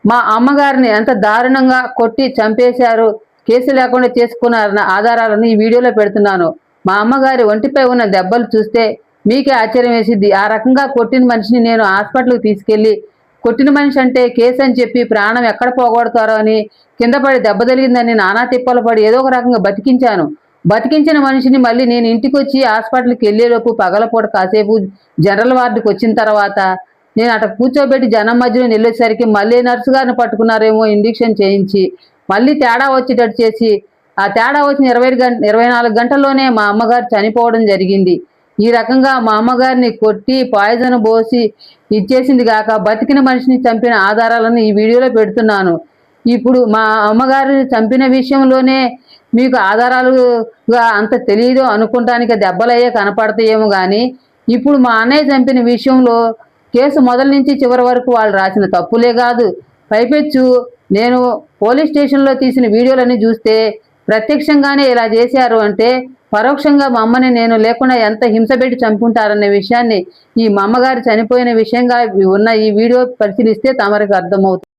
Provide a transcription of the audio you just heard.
మా అమ్మగారిని ఎంత దారుణంగా కొట్టి చంపేశారు, కేసు లేకుండా చేసుకున్నారన్న ఆధారాలను ఈ వీడియోలో పెడుతున్నాను. మా అమ్మగారి ఒంటిపై ఉన్న దెబ్బలు చూస్తే మీకే ఆశ్చర్యం వేసిద్ది. ఆ రకంగా కొట్టిన మనిషిని నేను హాస్పిటల్కి తీసుకెళ్లి, కొట్టిన మనిషి అంటే కేసు అని చెప్పి ప్రాణం ఎక్కడ పోగొడతారో అని కింద పడి దెబ్బ తగిలిందని నానా తిప్పలు పడి ఏదో ఒక రకంగా బతికించాను. బతికించిన మనిషిని మళ్ళీ నేను ఇంటికి వచ్చి హాస్పిటల్కి వెళ్లేలోపు పగలపూట కాసేపు జనరల్ వార్డుకి వచ్చిన తర్వాత నేను అక్కడ కూర్చోబెట్టి జనం మధ్యలో నిలిచేసరికి మళ్ళీ నర్సు గారిని పట్టుకున్నారేమో ఇంజెక్షన్ చేయించి మళ్ళీ తేడా వచ్చేటట్టు చేసి, ఆ తేడా వచ్చిన 24 గంటల్లోనే మా అమ్మగారు చనిపోవడం జరిగింది. ఈ రకంగా మా అమ్మగారిని కొట్టి పాయిజన్ పోసి ఇచ్చేసింది గాక బతికిన మనిషిని చంపిన ఆధారాలను ఈ వీడియోలో పెడుతున్నాను. ఇప్పుడు మా అమ్మగారిని చంపిన విషయంలోనే మీకు ఆధారాలుగా అంత తెలియదు అనుకుంటానికి దెబ్బలయ్యే కనపడతాయేమో కానీ, ఇప్పుడు మా అన్నయ్య చంపిన విషయంలో కేసు మొదల నుంచి చివరి వరకు వాళ్ళు రాసిన తప్పులే కాదు, పైపెచ్చు నేను పోలీస్ స్టేషన్లో తీసిన వీడియోలన్నీ చూస్తే ప్రత్యక్షంగానే ఇలా చేశారు అంటే పరోక్షంగా మా అమ్మని నేను లేకుండా ఎంత హింస పెట్టి చంపుంటారనే విషయాన్ని ఈ మా అమ్మగారు చనిపోయిన విషయంగా ఉన్న ఈ వీడియో పరిశీలిస్తే తమరికి అర్థమవుతుంది.